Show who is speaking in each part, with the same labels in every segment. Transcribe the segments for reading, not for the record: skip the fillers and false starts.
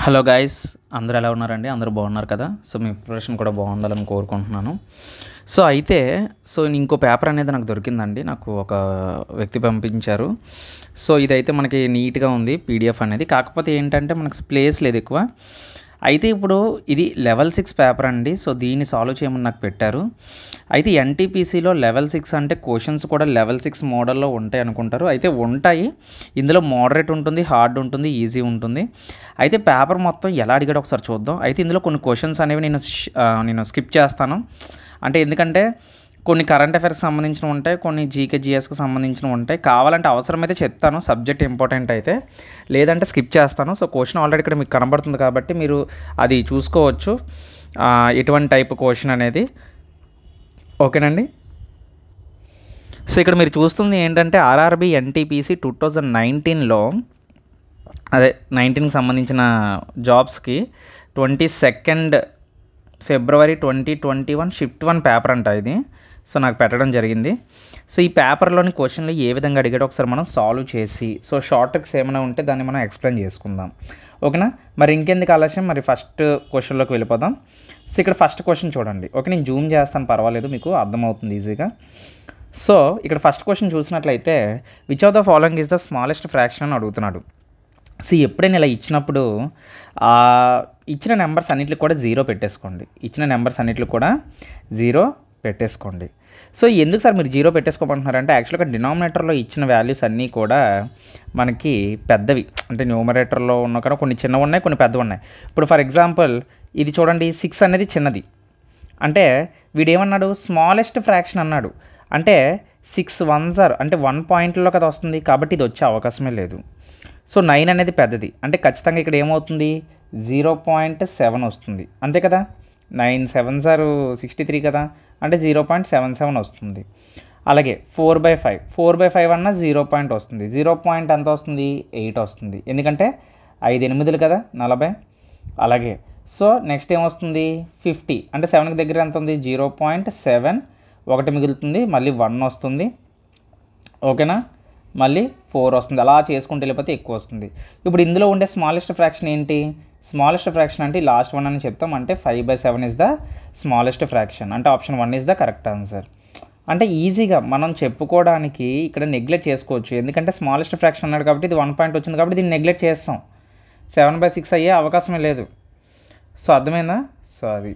Speaker 1: Hello guys, అందరూ ఎలా ఉన్నారండి? అందరూ బాగున్నారు కదా? సో మీ ప్రిపరేషన్ కూడా బాగుండాలని కోరుకుంటున్నాను. ఇంకో పేపర్ అనేది నాకు దొరికిందండి. నాకు ఒక వ్యక్తి పంపించారు. సో ఇదైతే మనకి నీట్గా ఉంది పీడిఎఫ్ అనేది. కాకపోతే ఏంటంటే మనకు ప్లేస్ లేదు ఎక్కువ. అయితే ఇప్పుడు ఇది లెవెల్ 6 పేపర్ అండి. సో దీన్ని సాల్వ్ చేయమని నాకు పెట్టారు. అయితే ఎన్టీపీసీలో లెవెల్ 6 అంటే క్వశ్చన్స్ కూడా లెవెల్ 6 మోడల్లో ఉంటాయి అనుకుంటారు. అయితే ఉంటాయి. ఇందులో మోడరేట్ ఉంటుంది, హార్డ్ ఉంటుంది, ఈజీ ఉంటుంది. అయితే పేపర్ మొత్తం ఎలా అడిగాడో ఒకసారి చూద్దాం. అయితే ఇందులో కొన్ని క్వశ్చన్స్ అనేవి నేను స్కిప్ చేస్తాను. అంటే ఎందుకంటే కొన్ని కరెంట్ అఫైర్స్కి సంబంధించినవి ఉంటాయి, కొన్ని జీకే జిఎస్కి సంబంధించినవి ఉంటాయి. కావాలంటే అవసరమైతే చెప్తాను, సబ్జెక్ట్ ఇంపార్టెంట్ అయితే, లేదంటే స్కిప్ చేస్తాను. సో క్వశ్చన్ ఆల్రెడీ ఇక్కడ మీకు కనబడుతుంది కాబట్టి మీరు అది చూసుకోవచ్చు ఎటువంటి టైప్ క్వశ్చన్ అనేది. ఓకేనండి. సో ఇక్కడ మీరు చూస్తుంది ఏంటంటే ఆర్ఆర్బీ ఎన్టీపీసీ 2019లో అదే 19కి సంబంధించిన జాబ్స్కి 22 ఫిబ్రవరి 2021 షిఫ్ట్ 1 పేపర్ అంట ఇది. సో నాకు పెట్టడం జరిగింది. సో ఈ పేపర్లోని క్వశ్చన్లు ఏ విధంగా అడిగాడో ఒకసారి మనం సాల్వ్ చేసి, సో షార్ట్ ట్రిక్స్ ఏమైనా ఉంటే దాన్ని మనం ఎక్స్ప్లెయిన్ చేసుకుందాం. ఓకేనా? మరి ఇంకెందుకు ఆలస్యం, మరి ఫస్ట్ క్వశ్చన్లోకి వెళ్ళిపోదాం. సో ఇక్కడ ఫస్ట్ క్వశ్చన్ చూడండి. ఓకే, నేను జూమ్ చేస్తాను, పర్వాలేదు, మీకు అర్థమవుతుంది ఈజీగా. సో ఇక్కడ ఫస్ట్ క్వశ్చన్ చూసినట్లయితే which of the following is the smallest fraction అని అడుగుతున్నాడు. సో ఎప్పుడైనా ఇలా ఇచ్చినప్పుడు ఇచ్చిన నెంబర్స్ అన్నిటికి కూడా జీరో పెట్టేసుకోండి. సో ఎందుకు సార్ మీరు జీరో పెట్టేసుకోమంటున్నారంటే, యాక్చువల్గా డినామినేటర్లో ఇచ్చిన వాల్యూస్ అన్నీ కూడా మనకి పెద్దవి. అంటే న్యూమరేటర్లో ఉన్న కన్నా కొన్ని చిన్నవి ఉన్నాయి, కొన్ని పెద్దవి ఉన్నాయి. ఇప్పుడు ఫర్ ఎగ్జాంపుల్ ఇది చూడండి, 6 అనేది చిన్నది. అంటే వీడేమన్నాడు, స్మాలెస్ట్ ఫ్రాక్షన్ అన్నాడు. అంటే 6 1s అంటే 1 పాయింట్లో కదా వస్తుంది, కాబట్టి ఇది వచ్చే అవకాశమే లేదు. సో 9 అనేది పెద్దది, అంటే ఖచ్చితంగా ఇక్కడ ఏమవుతుంది, 0.7 వస్తుంది, అంతే కదా. 9 7s 63 కదా, అంటే 0.77 వస్తుంది. అలాగే 4/5 అన్న 0 పాయింట్ వస్తుంది. 0 పాయింట్ ఎంత వస్తుంది, 8 వస్తుంది, ఎందుకంటే 5 8 కదా 40. అలాగే సో నెక్స్ట్ ఏమొస్తుంది, 50 అంటే 7కి దగ్గర ఎంత ఉంది, 0.7, 1 మిగులుతుంది, మళ్ళీ 1 వస్తుంది. ఓకేనా, మళ్ళీ 4 వస్తుంది. అలా చేసుకుంటూ వెళ్ళిపోతే ఎక్కువ వస్తుంది. ఇప్పుడు ఇందులో ఉండే స్మాలెస్ట్ ఫ్రాక్షన్ ఏంటి, స్మాలెస్ట్ ఫ్రాక్షన్ అంటే లాస్ట్ 1 అని చెప్తాం. అంటే 5/7 ఇస్ ద స్మాలెస్ట్ ఫ్రాక్షన్, అంటే option 1 is the correct answer. అంటే ఈజీగా మనం చెప్పుకోవడానికి ఇక్కడ నెగ్లెక్ట్ చేసుకోవచ్చు, ఎందుకంటే స్మాలెస్ట్ ఫ్రాక్షన్ అన్నాడు కాబట్టి ఇది 1 పాయింట్ వచ్చింది కాబట్టి దీన్ని నెగ్లెక్ట్ చేస్తాం. 7/6 అయ్యే అవకాశమే లేదు. సో అర్థమైందా? సో అది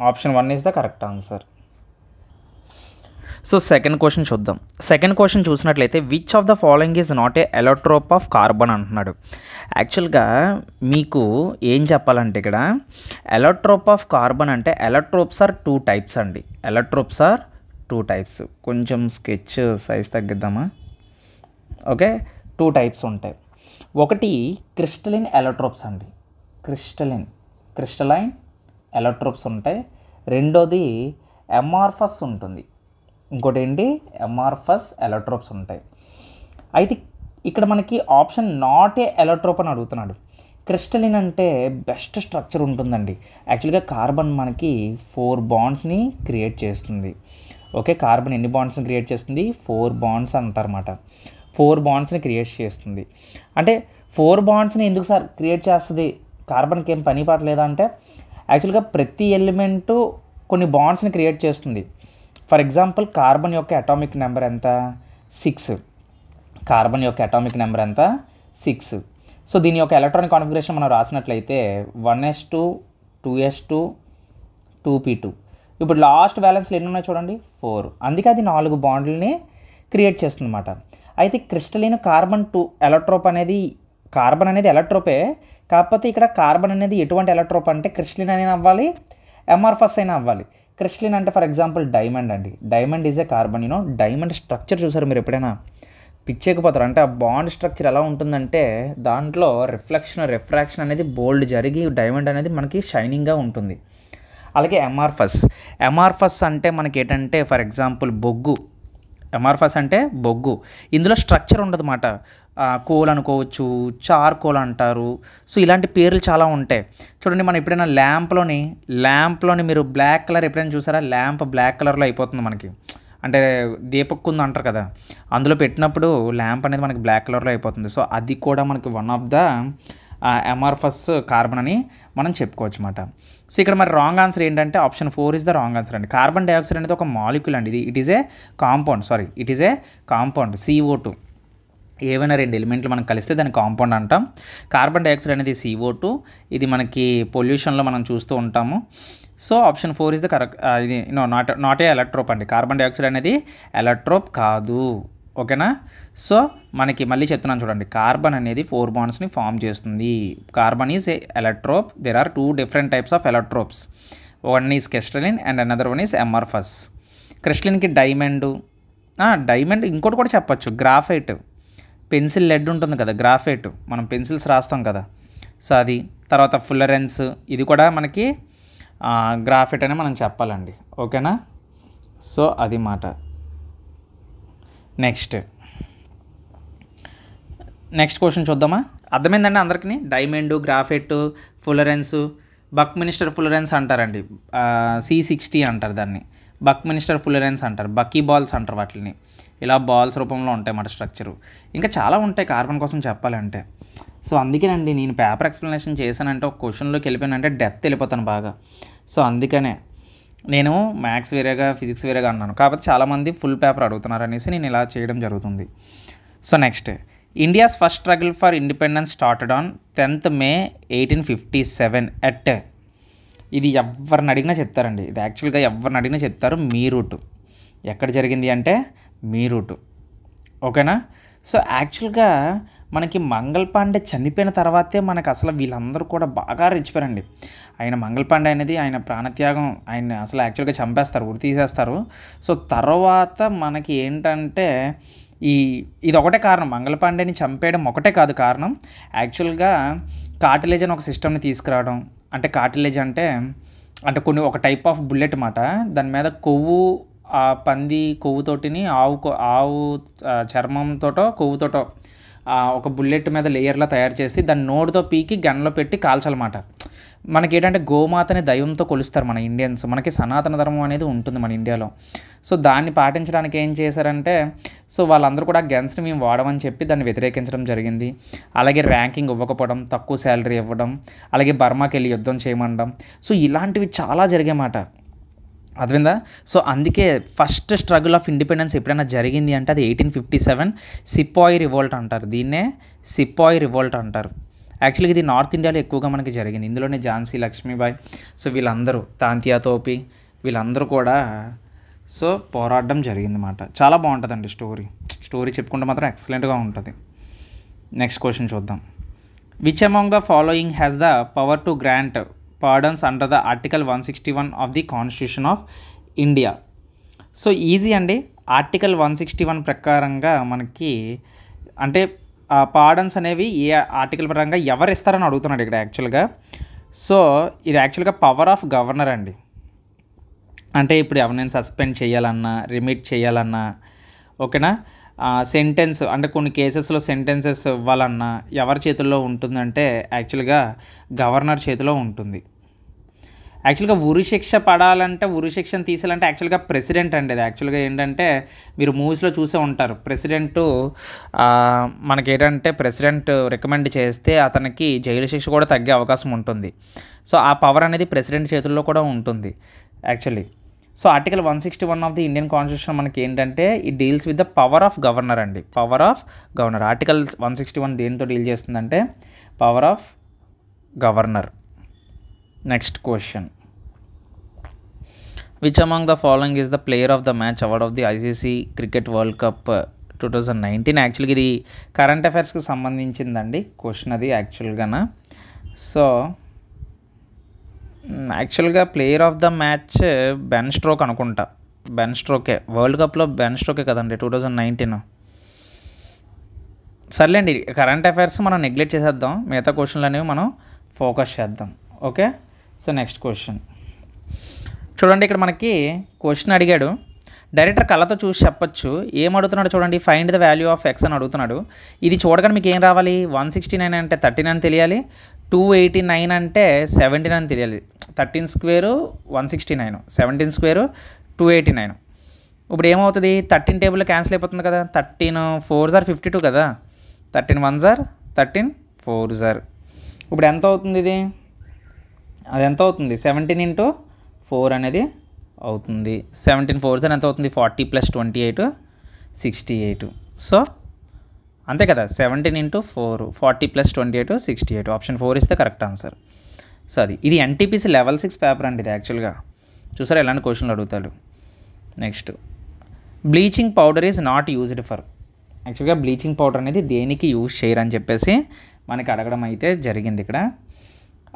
Speaker 1: option 1 is the correct answer. So second question చూద్దాం. సెకండ్ క్వశ్చన్ చూసినట్లయితే which of the following is not a allotrope of carbon అంటున్నాడు. యాక్చువల్గా మీకు ఏం చెప్పాలంటే ఇక్కడ ఎలక్ట్రోప్ ఆఫ్ కార్బన్ అంటే ఎలక్ట్రోప్స్ ఆర్ 2 టైప్స్ అండి. ఎలక్ట్రోప్స్ ఆర్ 2 టైప్స్. కొంచెం స్కెచ్ సైజ్ తగ్గిద్దామా? ఓకే, 2 టైప్స్ ఉంటాయి. ఒకటి క్రిస్టలిన్ ఎలక్ట్రోప్స్ అండి, క్రిస్టలైన్ ఎలక్ట్రోప్స్ ఉంటాయి. రెండోది అమార్ఫస్ ఉంటుంది. ఇంకోటి ఏంటి, అమార్ఫస్ ఎలక్ట్రోప్స్ ఉంటాయి. అయితే ఇక్కడ మనకి ఆప్షన్ నాట్ ఏ ఎలక్ట్రోప్ అని అడుగుతున్నాడు. క్రిస్టలిన్ అంటే బెస్ట్ స్ట్రక్చర్ ఉంటుందండి. యాక్చువల్గా కార్బన్ మనకి 4 బాండ్స్ని క్రియేట్ చేస్తుంది. ఓకే, కార్బన్ ఎన్ని బాండ్స్ని క్రియేట్ చేస్తుంది, 4 బాండ్స్ అంటారన్నమాట. 4 బాండ్స్ని క్రియేట్ చేస్తుంది. అంటే 4 బాండ్స్ని ఎందుకు సార్ క్రియేట్ చేస్తుంది, కార్బన్కి ఏం పని పాట లేదా అంటే, యాక్చువల్గా ప్రతి ఎలిమెంటు కొన్ని బాండ్స్ని క్రియేట్ చేస్తుంది. ఫర్ ఎగ్జాంపుల్ కార్బన్ యొక్క అటామిక్ నెంబర్ ఎంత, 6. కార్బన్ యొక్క అటామిక్ నెంబర్ ఎంత, 6. సో దీని యొక్క ఎలక్ట్రానిక్ కాన్ఫిగరేషన్ మనం రాసినట్లయితే 1s2 2s2 2p2. ఇప్పుడు లాస్ట్ బ్యాలెన్స్లు ఎన్ని ఉన్నాయి చూడండి, 4. అందుకే అది 4 బాండ్లని క్రియేట్ చేస్తుంది అన్నమాట. అయితే క్రిస్టలిన్ కార్బన్ 2 ఎలక్ట్రోప్ అనేది, కార్బన్ అనేది ఎలక్ట్రోపే, కాకపోతే ఇక్కడ కార్బన్ అనేది ఎటువంటి ఎలక్ట్రోప్ అంటే క్రిస్టలిన్ అయినా అవ్వాలి, అమార్ఫస్ అయినా అవ్వాలి. క్రిస్టలిన్ అంటే ఫర్ ఎగ్జాంపుల్ డైమండ్ అండి. Diamond is a carbon. Diamond structure చూసారు మీరు ఎప్పుడైనా, పిచ్చేకపోతారు. అంటే ఆ బాండ్ స్ట్రక్చర్ ఎలా ఉంటుందంటే దాంట్లో రిఫ్రాక్షన్ అనేది బోల్డ్ జరిగి డైమండ్ అనేది మనకి షైనింగ్గా ఉంటుంది. అలాగే అమార్ఫస్ అంటే మనకి ఏంటంటే ఫర్ ఎగ్జాంపుల్ బొగ్గు. అమార్ఫస్ అంటే బొగ్గు. ఇందులో స్ట్రక్చర్ ఉండదు అన్నమాట. కోల్ అనుకోవచ్చు, చార్కోల్ అంటారు. సో ఇలాంటి పేర్లు చాలా ఉంటాయి. చూడండి, మనం ఎప్పుడైనా ల్యాంప్లోని మీరు బ్లాక్ కలర్ ఎప్పుడైనా చూసారా, ల్యాంప్ బ్లాక్ కలర్లో అయిపోతుంది మనకి. అంటే దీపక్కుంది అంటారు కదా, అందులో పెట్టినప్పుడు ల్యాంప్ అనేది మనకి బ్లాక్ కలర్లో అయిపోతుంది. సో అది కూడా మనకి one of the amorphous carbon అని మనం చెప్పుకోవచ్చు అన్నమాట. సో ఇక్కడ మరి రాంగ్ ఆన్సర్ ఏంటంటే option 4 is the wrong answer అండి. కార్బన్ డైఆక్సైడ్ అనేది ఒక మాలిక్యూల్ అండి. It is a compound CO2. ఏవైనా 2 ఎలిమెంట్లు మనం కలిస్తే దాన్ని కాంపౌండ్ అంటాం. కార్బన్ డైఆక్సైడ్ అనేది CO2. ఇది మనకి పొల్యూషన్లో మనం చూస్తూ ఉంటాము. So option 4 is the correct. ఇది నాట్ ఏ ఎలక్ట్రోప్ అండి. కార్బన్ డైఆక్సైడ్ అనేది ఎలక్ట్రోప్ కాదు. ఓకేనా. సో మనకి మళ్ళీ చెప్తున్నాను చూడండి, కార్బన్ అనేది 4 బాండ్స్ని ఫామ్ చేస్తుంది. Carbon is a allotrope. There are 2 different types of allotropes. One is crystalline and another one is amorphous. క్రిస్టలిన్కి డైమండ్, ఇంకోటి కూడా చెప్పచ్చు, గ్రాఫైట్. పెన్సిల్ లెడ్ ఉంటుంది కదా, గ్రాఫైట్, మనం పెన్సిల్స్ రాస్తాం కదా, సో అది. తర్వాత ఫుల్లరెన్స్, ఇది కూడా మనకి గ్రాఫైట్ అని మనం చెప్పాలండి. ఓకేనా. సో అది మాట. నెక్స్ట్ క్వశ్చన్ చూద్దామా. అర్థమైందండి అందరికీ. డైమండ్, గ్రాఫైట్, ఫుల్లరెన్స్, బక్మినిస్టర్ ఫుల్లరెన్స్ అంటారండి. C60 అంటారు దాన్ని. బక్మినిస్టర్ ఫుల్లరెన్స్ అంటారు. బక్కీ బాల్స్ అంటారు వాటిని. ఇలా బాల్స్ రూపంలో ఉంటాయి మాట స్ట్రక్చరు. ఇంకా చాలా ఉంటాయి కార్బన్ కోసం చెప్పాలంటే. సో అందుకేనండి నేను పేపర్ ఎక్స్ప్లెనేషన్ చేశానంటే ఒక క్వశ్చన్లోకి వెళ్ళిపోయానంటే డెప్త్ వెళ్ళిపోతాను బాగా. సో అందుకనే నేను మ్యాథ్స్ వేరేగా ఫిజిక్స్ వేరేగా అన్నాను. కాబట్టి చాలామంది ఫుల్ పేపర్ అడుగుతున్నారు అనేసి నేను ఇలా చేయడం జరుగుతుంది. So next, India's first struggle for independence started on 10th May 1857 at. ఇది ఎవరిని అడిగినా చెప్తారండి. ఇది యాక్చువల్గా ఎవరిని అడిగినా చెప్తారు మీరూట్. ఎక్కడ జరిగింది అంటే మీరూట్. ఓకేనా. సో యాక్చువల్గా మనకి మంగళ్ పాండే చనిపోయిన తర్వాతే మనకు అసలు వీళ్ళందరూ కూడా బాగా రెచ్చిపోయారండి. ఆయన మంగళ్ పాండే అనేది ఆయన ప్రాణత్యాగం, ఆయన అసలు యాక్చువల్గా చంపేస్తారు, ఉరి తీసేస్తారు. సో తర్వాత మనకి ఏంటంటే ఇది ఒకటే కారణం, మంగళ్ పాండేని చంపేయడం ఒకటే కాదు కారణం. యాక్చువల్గా కార్టిలేజ్ అని ఒక సిస్టమ్ని తీసుకురావడం. అంటే కార్టిలేజ్ అంటే ఒక టైప్ ఆఫ్ బుల్లెట్ మాట. దాని మీద కొవ్వు, పంది కొవ్వుతోటిని ఆవు చర్మంతోటో కొవ్వుతోటో ఒక బుల్లెట్ మీద లేయర్లా తయారు చేసి దాన్ని నోటితో పీకి గన్లో పెట్టి కాల్చాలన్నమాట. మనకి ఏంటంటే గోమాతని దైవంతో కొలుస్తారు మన ఇండియన్స్. మనకి సనాతన ధర్మం అనేది ఉంటుంది మన ఇండియాలో. సో దాన్ని పాటించడానికి ఏం చేశారంటే, సో వాళ్ళందరూ కూడా గన్స్ని మేము వాడమని చెప్పి దాన్ని వ్యతిరేకించడం జరిగింది. అలాగే ర్యాంకింగ్ ఇవ్వకపోవడం, తక్కువ శాలరీ ఇవ్వడం, అలాగే బర్మాకి వెళ్ళి యుద్ధం చేయమండం. సో ఇలాంటివి చాలా జరిగాయన్నమాట. అర్థమైందా. సో అందుకే ఫస్ట్ స్ట్రగుల్ ఆఫ్ ఇండిపెండెన్స్ ఎప్పుడైనా జరిగింది అంటే అది 1857 సిపాయి రివోల్ట్ అంటారు. దీన్నే సిపాయి రివోల్ట్ అంటారు. యాక్చువల్గా ఇది నార్త్ ఇండియాలో ఎక్కువగా మనకి జరిగింది. ఇందులోనే ఝాన్సీ లక్ష్మీబాయి, సో వీళ్ళందరూ, తాంతియా తోపి, వీళ్ళందరూ కూడా సో పోరాడడం జరిగిందన్నమాట. చాలా బాగుంటుందండి స్టోరీ చెప్పుకుంటే మాత్రం ఎక్సలెంట్గా ఉంటుంది. నెక్స్ట్ క్వశ్చన్ చూద్దాం. Which among the following has the power to grant pardons under the Article 161 of the Constitution of India. So easy అండి. ఆర్టికల్ 161 ప్రకారంగా మనకి అంటే పార్డన్స్ అనేవి ఏ ఆర్టికల్ ప్రకారంగా ఎవరు ఇస్తారని అడుగుతున్నాడు ఇక్కడ యాక్చువల్గా. సో ఇది యాక్చువల్గా పవర్ ఆఫ్ గవర్నర్ అండి. అంటే ఇప్పుడు ఎవరినైనా సస్పెండ్ చేయాలన్నా, రిమిట్ చేయాలన్నా, ఓకేనా, సెంటెన్స్ అంటే కొన్ని కేసెస్లో సెంటెన్సెస్ ఇవ్వాలన్నా ఎవరి చేతుల్లో ఉంటుందంటే యాక్చువల్గా గవర్నర్ చేతిలో ఉంటుంది. యాక్చువల్గా ఉరిశిక్ష పడాలంటే, ఉరిశిక్షను తీసేయాలంటే యాక్చువల్గా ప్రెసిడెంట్ అండి. అది యాక్చువల్గా ఏంటంటే మీరు మూవీస్లో చూసే ఉంటారు, మనకేంటంటే ప్రెసిడెంట్ రికమెండ్ చేస్తే అతనికి జైలు శిక్ష కూడా తగ్గే అవకాశం ఉంటుంది. సో ఆ పవర్ అనేది ప్రెసిడెంట్ చేతుల్లో కూడా ఉంటుంది actually. So article 161 of the Indian constitution మనకి ఏంటంటే it deals with the power of governor అండి. Power of governor. ఆర్టికల్ 161 దేనితో డీల్ చేస్తుందంటే power of governor. Next question. Which among the following is the player of the match award of the ICC cricket world cup 2019. యాక్చువల్గా ఇది current అఫైర్స్కి సంబంధించిందండి question అది యాక్చువల్గానా. So యాక్చువల్గా player of the match Ben Stokes అనుకుంటా. Ben స్ట్రోకే world కప్లో Ben స్ట్రోకే కదండి 2019. సర్లేండి, కరెంట్ అఫైర్స్ మనం నెగ్లెక్ట్ చేసేద్దాం, మిగతా క్వశ్చన్లు అనేవి మనం ఫోకస్ చేద్దాం. ఓకే. సో నెక్స్ట్ క్వశ్చన్ చూడండి. ఇక్కడ మనకి క్వశ్చన్ అడిగాడు, డైరెక్టర్ కళ్ళతో చూసి చెప్పచ్చు. ఏం అడుగుతున్నాడు చూడండి, find the value of X అని అడుగుతున్నాడు. ఇది చూడగానే మీకు ఏం రావాలి, 169 అంటే 13 అని తెలియాలి, 289 అంటే 17 అని తెలియాలి. 13 స్క్వేరు 169, 17 స్క్వేరు 289. ఇప్పుడు ఏమవుతుంది, 13 టేబుల్లో క్యాన్సిల్ అయిపోతుంది కదా. 13 4s are 52 కదా, 13 1s are 13 4s are. ఇప్పుడు ఎంత అవుతుంది ఇది, అది ఎంత అవుతుంది 17 × 4 అనేది అవుతుంది. 17 4 ఎంత అవుతుంది 40 + 28 68. సో అంతే కదా, 17 × 4 40 + 28 68. Option 4 is the correct answer. So ఇది ఎన్టీపీసీ లెవెల్ 6 పేపర్ అండి ఇది యాక్చువల్గా. చూసారా ఎలాంటి క్వశ్చన్లు అడుగుతాడు. Next, bleaching powder is not used for. యాక్చువల్గా బ్లీచింగ్ పౌడర్ అనేది దేనికి యూజ్ చేయరు అని చెప్పేసి మనకి అడగడం అయితే జరిగింది ఇక్కడ.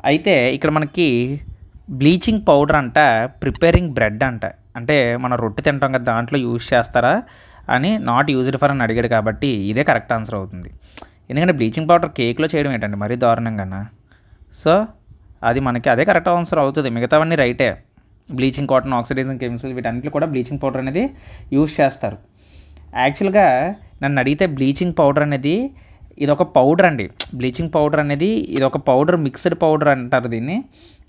Speaker 1: అయితే ఇక్కడ మనకి బ్లీచింగ్ పౌడర్ అంట ప్రిపేరింగ్ బ్రెడ్ అంట, అంటే మనం రొట్టె తింటాం కదా దాంట్లో యూజ్ చేస్తారా అని నాట్ యూజ్డ్ ఫర్ అని అడిగాడు కాబట్టి ఇదే కరెక్ట్ ఆన్సర్ అవుతుంది. ఎందుకంటే బ్లీచింగ్ పౌడర్ కేక్లో చేయడం ఏంటండి మరీ దారుణంగా. సో అది మనకి అదే కరెక్ట్ ఆన్సర్ అవుతుంది. మిగతావన్నీ రైటే. బ్లీచింగ్, కాటన్, ఆక్సిడైజింగ్ కెమికల్స్ వీటన్నిటిలో కూడా బ్లీచింగ్ పౌడర్ అనేది యూజ్ చేస్తారు. యాక్చువల్గా నన్ను అడిగితే బ్లీచింగ్ పౌడర్ అనేది ఇది ఒక పౌడర్ అండి. బ్లీచింగ్ పౌడర్ అనేది ఇది ఒక పౌడర్, మిక్స్డ్ పౌడర్ అంటారు దీన్ని.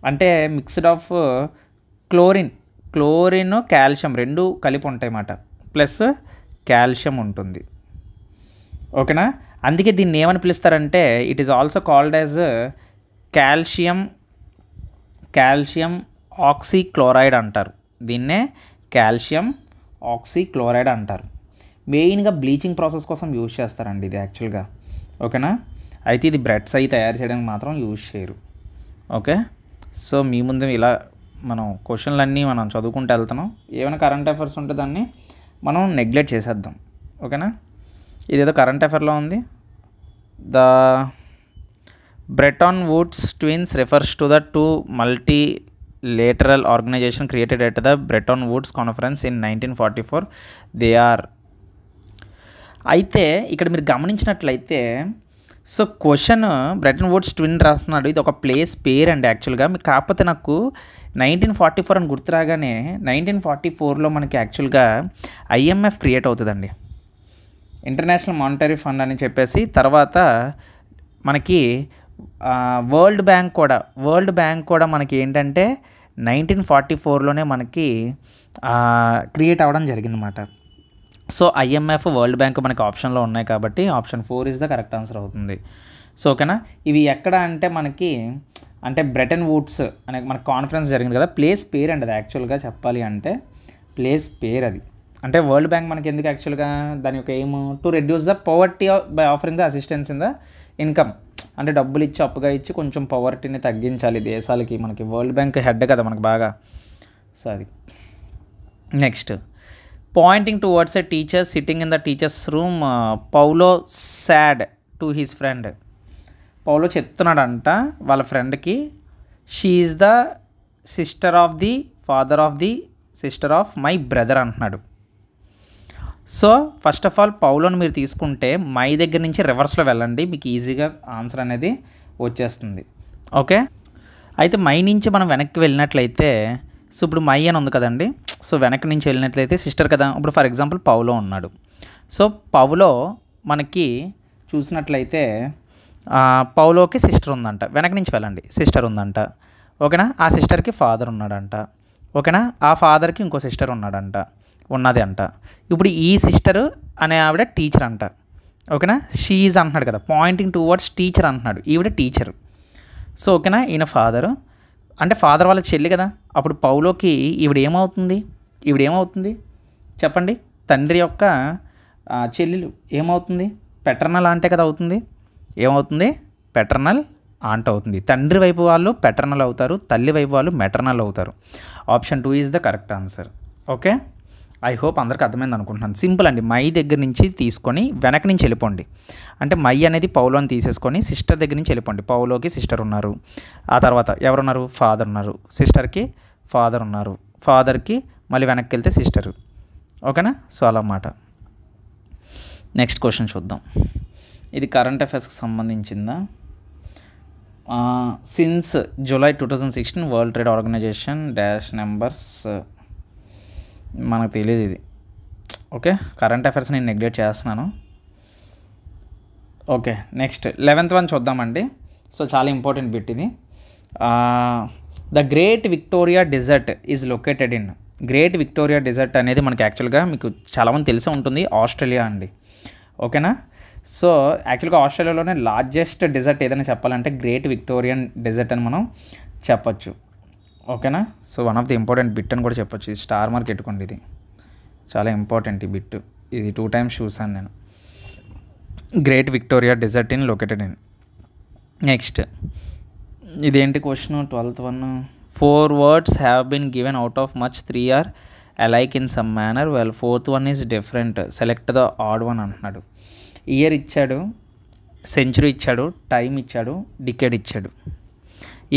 Speaker 1: అంటే మిక్స్డ్ ఆఫ్ క్లోరిన్, కాల్షియం రెండు కలిపి ఉంటాయి అన్నమాట, ప్లస్ కాల్షియం ఉంటుంది. ఓకేనా, అందుకే దీన్ని ఏమని పిలుస్తారంటే it is also called as calcium oxychloride అంటారు. దీన్నే కాల్షియం ఆక్సీక్లోరైడ్ అంటారు. మెయిన్గా బ్లీచింగ్ ప్రాసెస్ కోసం యూజ్ చేస్తారండి ఇది యాక్చువల్గా. ఓకేనా, అయితే ఇది బ్రెడ్స్ అవి తయారు చేయడానికి మాత్రం యూజ్ చేయరు. ఓకే, సో మీ ముందు ఇలా మనం క్వశ్చన్లన్నీ మనం చదువుకుంటూ వెళ్తున్నాం. ఏమైనా కరెంట్ అఫైర్స్ ఉంటే దాన్ని మనం నెగ్లెక్ట్ చేసేద్దాం. ఓకేనా, ఇదేదో కరెంట్ అఫైర్లో ఉంది. The Bretton Woods twins refers to the two multilateral organization created at the Bretton Woods conference in 1944. They are. అయితే ఇక్కడ మీరు గమనించినట్లయితే so question Bretton Woods twin రాస్తున్నాడు, ఇది ఒక ప్లేస్ పేరు అండి యాక్చువల్గా. మీకు కాకపోతే నాకు 1944 అని గుర్తురాగానే 1944లో మనకి యాక్చువల్గా IMF క్రియేట్ అవుతుందండి, ఇంటర్నేషనల్ మానిటరీ ఫండ్ అని చెప్పేసి. తర్వాత మనకి వరల్డ్ బ్యాంక్ కూడా మనకి ఏంటంటే 1944లోనే మనకి క్రియేట్ అవ్వడం జరిగిందన్నమాట. సో IMF, వరల్డ్ బ్యాంక్ మనకి ఆప్షన్లో ఉన్నాయి కాబట్టి option 4 is the correct answer అవుతుంది. సో ఓకేనా, ఇవి ఎక్కడ అంటే మనకి అంటే బ్రెటన్ వుడ్స్ అనే మనకు కాన్ఫరెన్స్ జరిగింది కదా, ప్లేస్ పేరు అండి అది యాక్చువల్గా చెప్పాలి అంటే ప్లేస్ పేరు అది. అంటే వరల్డ్ బ్యాంక్ మనకి ఎందుకు యాక్చువల్గా దాని యొక్క aim to reduce the poverty by offering the assistance in the income. అంటే డబ్బులు ఇచ్చి అప్పుగా ఇచ్చి కొంచెం పవర్టీని తగ్గించాలి దేశాలకి. మనకి వరల్డ్ బ్యాంక్ హెడ్ కదా మనకు బాగా. సో అది. Next, pointing towards a teacher sitting in the teachers room, Paulo said to his friend. Paulo చెప్తున్నాడంట వాళ్ళ ఫ్రెండ్కి, she is the sister of the father of the sister of my brother అంటున్నాడు. So first of all పౌలోని మీరు తీసుకుంటే my దగ్గర నుంచి రివర్స్లో వెళ్ళండి, మీకు ఈజీగా ఆన్సర్ అనేది వచ్చేస్తుంది. ఓకే, అయితే మై నుంచి మనం వెనక్కి వెళ్ళినట్లయితే సో ఇప్పుడు మై అని ఉంది కదండి, సో వెనక్కి నుంచి వెళ్ళినట్లయితే సిస్టర్ కదా. ఇప్పుడు ఫర్ ఎగ్జాంపుల్ పౌలో ఉన్నాడు. సో పౌలో మనకి చూసినట్లయితే పౌలోకి సిస్టర్ ఉందంట, వెనక నుంచి వెళ్ళండి సిస్టర్ ఉందంట. ఓకేనా, ఆ సిస్టర్కి ఫాదర్ ఉన్నాడంట. ఓకేనా, ఆ ఫాదర్కి ఇంకో సిస్టర్ ఉన్నది అంట. ఇప్పుడు ఈ సిస్టర్ అనే ఆవిడ టీచర్ అంట. ఓకేనా, షీ ఈజ్ అంటున్నాడు కదా, పాయింటింగ్ టువర్డ్స్ టీచర్ అంటున్నాడు, ఈవిడ టీచర్. సో ఓకేనా, ఈయన ఫాదరు అంటే ఫాదర్ వాళ్ళ చెల్లి కదా. అప్పుడు పౌలోకి ఈవిడ ఏమవుతుంది చెప్పండి, తండ్రి యొక్క చెల్లెలు ఏమవుతుంది, పెటర్నల్ ఆంటే కదా అవుతుంది. ఏమవుతుంది, పెటర్నల్ ఆంట్ అవుతుంది. తండ్రి వైపు వాళ్ళు పెటర్నల్ అవుతారు, తల్లి వైపు వాళ్ళు మెటర్నల్ అవుతారు. Option 2 is the correct answer. Okay, I hope అందరికి అర్థమైంది అనుకుంటున్నాను. సింపుల్ అండి, మై దగ్గర నుంచి తీసుకొని వెనక నుంచి వెళ్ళిపోండి. అంటే మై అనేది పౌలోని తీసేసుకొని సిస్టర్ దగ్గర నుంచి వెళ్ళిపోండి. పౌలోకి సిస్టర్ ఉన్నారు, ఆ తర్వాత ఎవరున్నారు, ఫాదర్ ఉన్నారు, సిస్టర్కి ఫాదర్ ఉన్నారు, ఫాదర్కి మళ్ళీ వెనక్కి వెళ్తే సిస్టరు. ఓకేనా, సో అలా అన్నమాట. నెక్స్ట్ క్వశ్చన్ చూద్దాం. ఇది కరెంట్ అఫైర్స్కి సంబంధించిందా. Since July 2016 World Trade Organization dash numbers మనకు తెలియదు ఇది. ఓకే, కరెంట్ అఫైర్స్ నేను నెగ్లెక్ట్ చేస్తున్నాను. ఓకే, నెక్స్ట్ 11th వన్ చూద్దామండి. సో చాలా ఇంపార్టెంట్ బిట్ ఇది. The Great Victoria Desert is located in. Great Victoria Desert అనేది మనకి యాక్చువల్గా మీకు చాలామంది తెలిసే ఉంటుంది, ఆస్ట్రేలియా అండి. ఓకేనా, సో యాక్చువల్గా ఆస్ట్రేలియాలోనే లార్జెస్ట్ డెజర్ట్ ఏదైనా చెప్పాలంటే గ్రేట్ విక్టోరియన్ డెజర్ట్ అని మనం చెప్పొచ్చు. ఓకేనా. So one of the important bit అని కూడా చెప్పొచ్చు. ఇది స్టార్ మార్క్ పెట్టుకోండి, ఇది చాలా ఇంపార్టెంట్ ఈ బిట్. ఇది 2 times చూసాను నేను. Great Victoria desert in located in. Next ఇదేంటి question 12th one. 4 words have been given out of much 3 are alike in some manner, well 4th one is different, select the odd one అంటున్నాడు. Year ఇచ్చాడు, century ఇచ్చాడు, time ఇచ్చాడు, decade ఇచ్చాడు.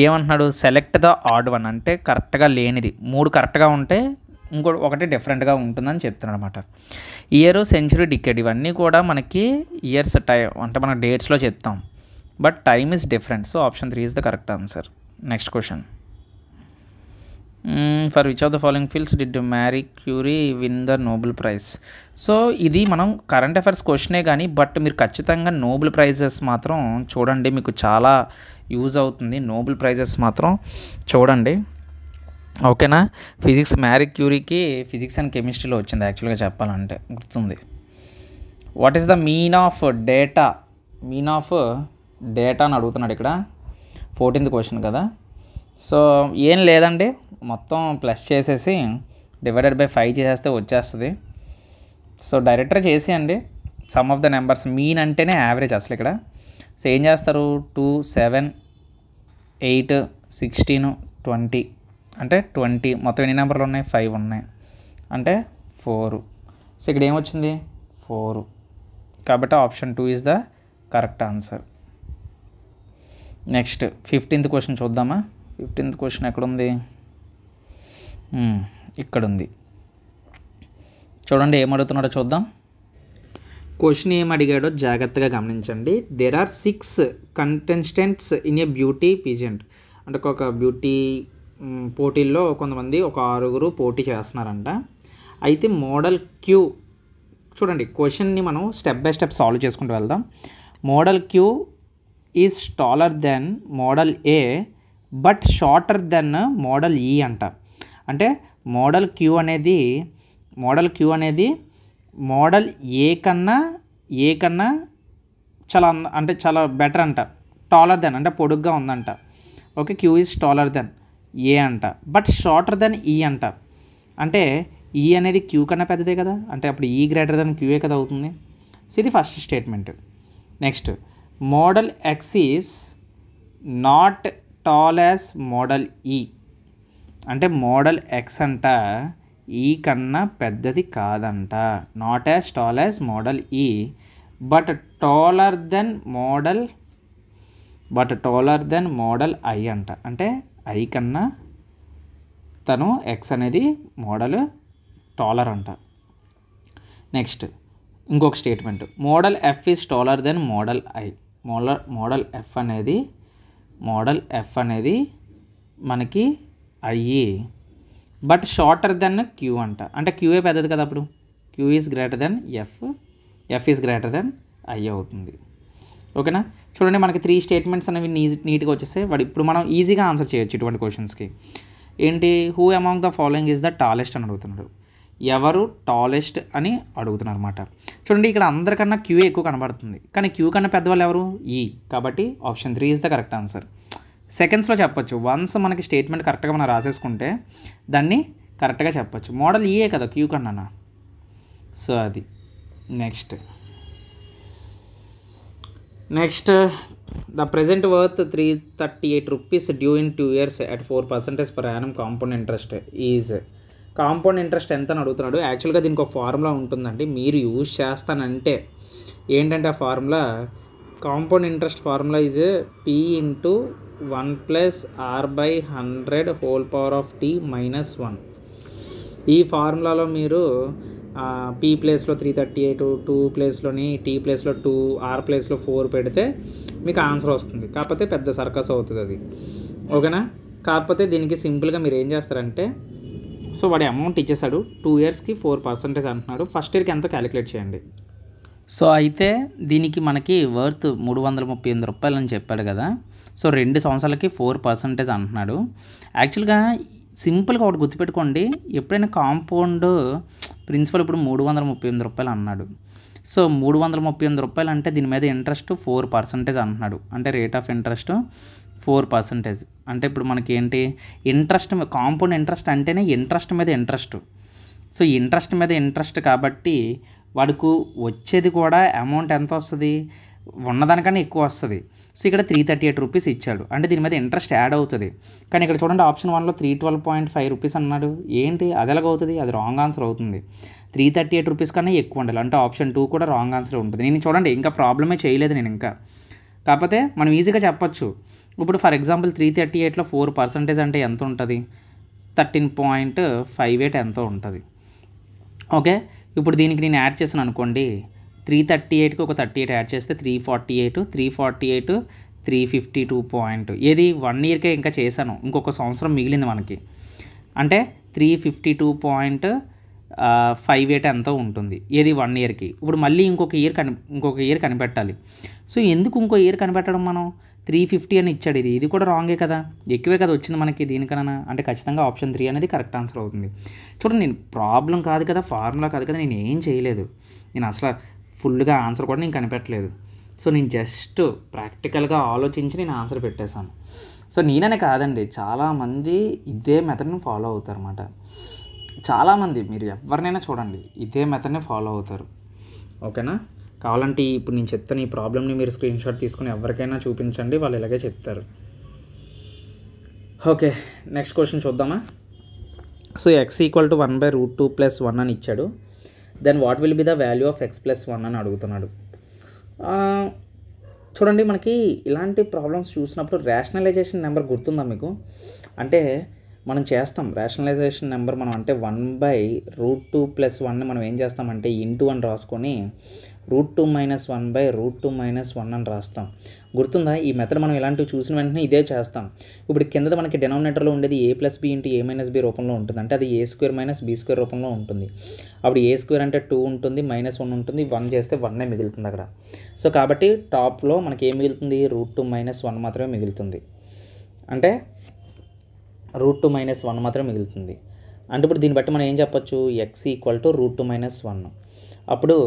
Speaker 1: ఏమంటున్నాడు, select the odd one అంటే కరెక్ట్గా లేనిది. 3 కరెక్ట్గా ఉంటే ఒకటి డిఫరెంట్గా ఉంటుందని చెప్తున్నాడు అనమాట. ఇయర్, సెంచురీ, డికేడ్ ఇవన్నీ కూడా మనకి ఇయర్స్ టైం అంటే మన డేట్స్లో చెప్తాం, but time is different. So option 3 is the correct answer. Next question. For which of the following fields did marry Curie win the Nobel prize. So ఇది మనం current affairs క్వశ్చనే కానీ, బట్ మీరు ఖచ్చితంగా Nobel prices మాత్రం చూడండి, మీకు చాలా యూజ్ అవుతుంది. నోబెల్ ప్రైజెస్ మాత్రం చూడండి, ఓకేనా. ఫిజిక్స్ మ్యారీ క్యూరీకి ఫిజిక్స్ అండ్ కెమిస్ట్రీలో వచ్చింది యాక్చువల్గా చెప్పాలంటే, గుర్తుంది. What is the mean of data? Mean of data అని అడుగుతున్నాడు ఇక్కడ. 14th క్వశ్చన్ కదా. సో ఏం లేదండి, మొత్తం ప్లస్ చేసేసి డివైడెడ్ బై 5 చేసేస్తే వచ్చేస్తుంది. సో డైరెక్ట్గా చేసేయండి some of the numbers. Mean అంటేనే యావరేజ్ అసలు ఇక్కడ. సో ఏం చేస్తారు, 2, 7, 8, 16, 20 అంటే 20 మొత్తం ఎన్ని నెంబర్లు ఉన్నాయి, 5 ఉన్నాయి అంటే 4. సో ఇక్కడ ఏమొచ్చింది 4, కాబట్టి option 2 is the correct answer. Next 15th question చూద్దామా. 15th క్వశ్చన్ ఎక్కడుంది, ఇక్కడ ఉంది. చూడండి ఏం అడుగుతున్నాడో చూద్దాం. క్వశ్చన్ ఏం అడిగాడో జాగ్రత్తగా గమనించండి. There are 6 contestants in a beauty pageant. అంటే ఒక బ్యూటీ పోటీల్లో కొంతమంది ఒక 6 పోటీ చేస్తున్నారంట. అయితే మోడల్ క్యూ, చూడండి క్వశ్చన్ని మనం స్టెప్ బై స్టెప్ సాల్వ్ చేసుకుంటూ వెళ్దాం. Model Q is taller than model A but shorter than model E అంట. అంటే మోడల్ క్యూ అనేది మోడల్ ఏ కన్నా చాలా అంటే చాలా బెటర్ అంట. టాలర్ దెన్ అంటే పొడుగ్గా ఉందంట. Okay, Q is taller than A అంట, బట్ షార్టర్ దెన్ ఈ అంట. అంటే ఈ అనేది క్యూ కన్నా పెద్దదే కదా, అంటే అప్పుడు ఈ గ్రేటర్ దెన్ క్యూఏ కదా అవుతుంది. సో ఇది first statement. Next model X is not tall as model E. అంటే మోడల్ ఎక్స్ అంట ఈ కన్నా పెద్దది కాదంట. Not as tall as model E but taller than model I అంట. అంటే ఐ కన్నా తను ఎక్స్ అనేది మోడల్ టాలర్ అంట. నెక్స్ట్ ఇంకొక statement, model F is taller than model I. Model F అనేది మనకి I but shorter than Q అంట. అంటే క్యూఏ పెద్దది కదా, అప్పుడు Q is greater than F is greater than I అవుతుంది. ఓకేనా. చూడండి మనకి 3 స్టేట్మెంట్స్ అనేవి నీట్గా వచ్చేస్తాయి. వాడు ఇప్పుడు మనం ఈజీగా ఆన్సర్ చేయొచ్చు ఇటువంటి క్వశ్చన్స్కి. ఏంటి, who among the following is the tallest అని అడుగుతున్నాడు. ఎవరు టాలెస్ట్ అని అడుగుతున్నారు అన్నమాట. చూడండి ఇక్కడ అందరికన్నా క్యూ ఎక్కువ కనబడుతుంది, కానీ క్యూ కన్నా పెద్దవాళ్ళు ఎవరు, ఈ. కాబట్టి option 3 is the correct answer. సెకండ్స్లో చెప్పొచ్చు. వన్స్ మనకి స్టేట్మెంట్ కరెక్ట్గా మనం రాసేసుకుంటే దాన్ని కరెక్ట్గా చెప్పొచ్చు. మోడల్ ఈయే కదా క్యూ కన్నా. సో అది. Next the present worth 338 rupees due in 2 years at 4% per annum compound interest is. Compound interest ఎంత అని అడుగుతున్నాడు. యాక్చువల్గా దీనికి ఒక ఫార్ములా ఉంటుందండి, మీరు యూజ్ చేస్తానంటే ఏంటంటే ఆ formula, compound interest formula is P into 1 + R/100 ఈ ఫార్ములాలో మీరు P ప్లేస్లో 338, 2 ప్లేస్లోని T ప్లేస్లో 2, R ప్లేస్లో 4 పెడితే మీకు ఆన్సర్ వస్తుంది. కాకపోతే పెద్ద సర్కస్ అవుతుంది అది. ఓకేనా. కాకపోతే దీనికి సింపుల్గా మీరు ఏం చేస్తారంటే, సో వాడి అమౌంట్ ఇచ్చేసాడు, 2 yearsకి 4% అంటున్నాడు. ఫస్ట్ ఇయర్కి ఎంతో క్యాలిక్యులేట్ చేయండి. సో అయితే దీనికి మనకి వర్త్ 338 రూపాయలు అని చెప్పాడు కదా. సో 2 సంవత్సరాలకి 4% అంటున్నాడు. యాక్చువల్గా సింపుల్గా ఒకటి గుర్తుపెట్టుకోండి, ఎప్పుడైనా కాంపౌండ్ ప్రిన్సిపల్ ఇప్పుడు 338 రూపాయలు అన్నాడు. సో 338 రూపాయలు అంటే దీని మీద ఇంట్రెస్ట్ 4% అంటున్నాడు. అంటే రేట్ ఆఫ్ ఇంట్రెస్ట్ 4%. అంటే ఇప్పుడు మనకి ఏంటి, ఇంట్రెస్ట్ కాంపౌండ్ ఇంట్రెస్ట్ అంటేనే ఇంట్రెస్ట్ మీద ఇంట్రెస్ట్. సో ఇంట్రెస్ట్ మీద ఇంట్రెస్ట్ కాబట్టి వాడికి వచ్చేది కూడా అమౌంట్ ఎంత వస్తుంది, ఉన్నదానికన్నా ఎక్కువ వస్తుంది. సో ఇక్కడ 338 రూపీస్ ఇచ్చాడు, అంటే దీని మీద ఇంట్రెస్ట్ యాడ్ అవుతుంది. కానీ ఇక్కడ చూడండి ఆప్షన్ 1లో 312.5 రూపీస్ అన్నాడు. ఏంటి అది ఎలాగవుతుంది, అది రాంగ్ ఆన్సర్ అవుతుంది. 338 రూపీస్ కన్నా ఎక్కువ ఉండాలి, అంటే ఆప్షన్ 2 కూడా రాంగ్ ఆన్సర్ ఉంటుంది. నేను చూడండి ఇంకా ప్రాబ్లమే చేయలేదు నేను ఇంకా, కాకపోతే మనం ఈజీగా చెప్పొచ్చు. ఇప్పుడు ఫర్ ఎగ్జాంపుల్ 338లో 4% అంటే ఎంత ఉంటుంది, 13.58 ఎంతో ఉంటుంది. ఓకే, ఇప్పుడు దీనికి నేను యాడ్ చేసాను అనుకోండి, 338కి ఒక 38 యాడ్ చేస్తే 348, 352 ఏది 1 ఇయర్కే ఇంకా చేశాను, ఇంకొక సంవత్సరం మిగిలింది మనకి, అంటే 352.58 ఎంతో ఉంటుంది, ఏది 1 ఇయర్కి. ఇప్పుడు మళ్ళీ ఇంకొక ఇయర్ కనిపెట్టాలి. సో ఎందుకు ఇంకో ఇయర్ కనిపెట్టడం, మనం 350 అని ఇచ్చాడు, ఇది కూడా రాంగే కదా, ఎక్కువే కదా వచ్చింది మనకి దీనికన్నా, అంటే ఖచ్చితంగా ఆప్షన్ 3 అనేది కరెక్ట్ ఆన్సర్ అవుతుంది. చూడండి నేను ప్రాబ్లం కాదు కదా, ఫార్ములా కాదు కదా, నేను ఏం చేయలేదు, నేను అసలు ఫుల్గా ఆన్సర్ కూడా నేను కనిపెట్టలేదు. సో నేను జస్ట్ ప్రాక్టికల్గా ఆలోచించి నేను ఆన్సర్ పెట్టేశాను. సో నేననే కాదండి, చాలామంది ఇదే మెథడ్ని ఫాలో అవుతారు అన్నమాట. చాలామంది మీరు ఎవరినైనా చూడండి ఇదే మెథడ్ని ఫాలో అవుతారు. ఓకేనా, కావాలంటే ఇప్పుడు నేను చెప్తాను ఈ ప్రాబ్లమ్ని మీరు స్క్రీన్ షాట్ తీసుకుని ఎవరికైనా చూపించండి, వాళ్ళు ఇలాగే చెప్తారు. ఓకే, నెక్స్ట్ క్వశ్చన్ చూద్దామా. సో x = 1/√2 + 1 అని ఇచ్చాడు. Then what will be the value of x + 1 అని అడుగుతున్నాడు. చూడండి మనకి ఇలాంటి ప్రాబ్లమ్స్ చూసినప్పుడు రేషనలైజేషన్ నెంబర్ గుర్తుందా మీకు, అంటే మనం చేస్తాం రేషనలైజేషన్ నెంబర్ మనం, అంటే 1/√2 + 1 మనం ఏం చేస్తామంటే ఇంటూ అని రాసుకొని √2 - 1/√2 - 1 అని రాస్తాం. గుర్తుందా ఈ మెథడ్, మనం ఇలాంటివి చూసిన వెంటనే ఇదే చేస్తాం. ఇప్పుడు కింద మనకి డినామినేటర్లో ఉండేది a + b × a - b రూపంలో ఉంటుంది, అంటే అది a² - b² రూపంలో ఉంటుంది. అప్పుడు a² అంటే 2 ఉంటుంది, -1 ఉంటుంది, 1 చేస్తే 1 మిగులుతుంది అక్కడ. సో కాబట్టి టాప్లో మనకి ఏం మిగులుతుంది, √2 - 1 మాత్రమే మిగులుతుంది, అంటే √2 - 1 మాత్రమే మిగులుతుంది. అంటే ఇప్పుడు దీన్ని బట్టి మనం ఏం చెప్పొచ్చు, x = √2 - 1. అప్పుడు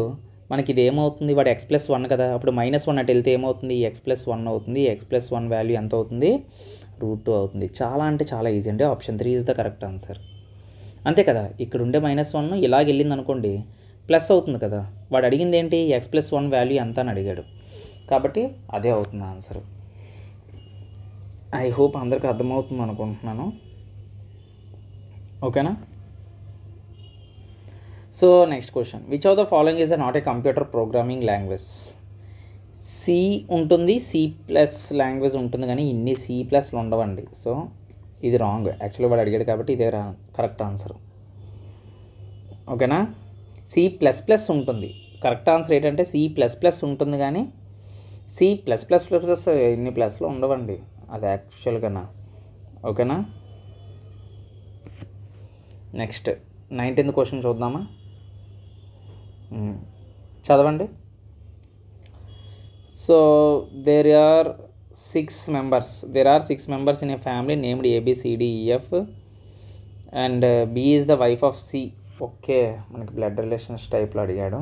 Speaker 1: మనకి ఇది ఏమవుతుంది, వాడు x + 1 కదా, అప్పుడు -1 అటు వెళ్తే ఏమవుతుంది, x + 1 అవుతుంది. x + 1 వాల్యూ ఎంత అవుతుంది, √2 అవుతుంది. చాలా అంటే చాలా ఈజీ అండి, option 3 is the correct answer. అంతే కదా, ఇక్కడ ఉండే -1 ఇలాగ వెళ్ళింది అనుకోండి ప్లస్ అవుతుంది కదా, వాడు అడిగింది ఏంటి, x + 1 వాల్యూ ఎంత అని అడిగాడు, కాబట్టి అదే అవుతుంది ఆన్సర్. ఐ హోప్ అందరికీ అర్థమవుతుంది అనుకుంటున్నాను. ఓకేనా. So next question, which of the following is not a computer programming language. C ఉంటుంది, C+ లాంగ్వేజ్ ఉంటుంది, కానీ ఇన్ని C+లు ఉండవండి. సో ఇది రాంగ్, యాక్చువల్లీ వాడు అడిగాడు కాబట్టి ఇదే కరెక్ట్ ఆన్సర్. ఓకేనా, C++ ఉంటుంది, కరెక్ట్ ఆన్సర్ ఏంటంటే C++ ఉంటుంది, కానీ C++ ఇన్ని ప్లస్లో ఉండవండి, అది యాక్చువల్గా. ఓకేనా. నెక్స్ట్ 19th క్వశ్చన్ చూద్దామా, చదవండి. So there are 6 members in a family named ABCDEF and B is the wife of C. Okay, మనకి బ్లడ్ రిలేషన్స్ టైప్లో అడిగాడు.